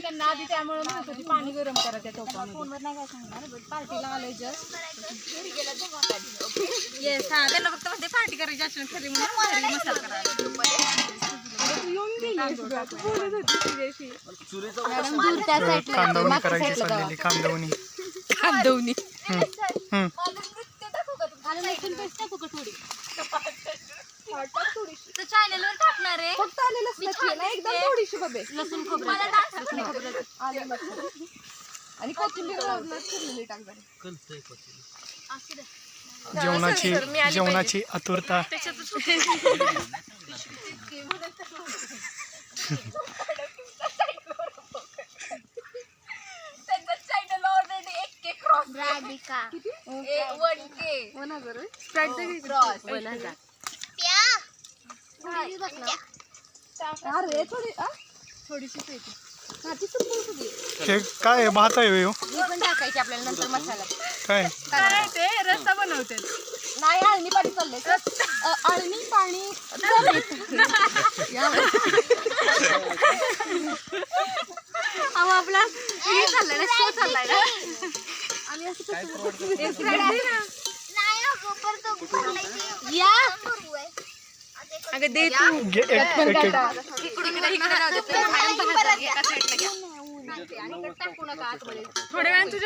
त्यांना आधी त्यामुळे म्हणत होती पाणी गरम करा त्या टोपामध्ये. फोनवर नाही काय सांगणार, बट पार्टीला आलोय जस्ट. येस, हा त्यांना फक्त म्हणते पार्टी करायची असेल खरी म्हणून घरी मसाला करायला. तू येऊन गेली तू बोलत होती तुझ्याशी. मॅडम दूर त्या साईडला कांदवणी करायची चाललेली. कांदवणी चॅनलवर टाकणार आहे फक्त आलेलं एकदम थोडीशी बघे लसूण खोबरं आणि कोथिंबीर जेवणाची आतुरता. हे काय भात आहे हो? पण टाकायची आपल्याला नंतर मसाला. काय ते रस्ता बनवते नाही आळणी पाणी चाललंय आळणी पाणी आपला हे चाललाय ना शो चाललाय ना आणि अगं दे तू थोड्या वेळाने तुझ्या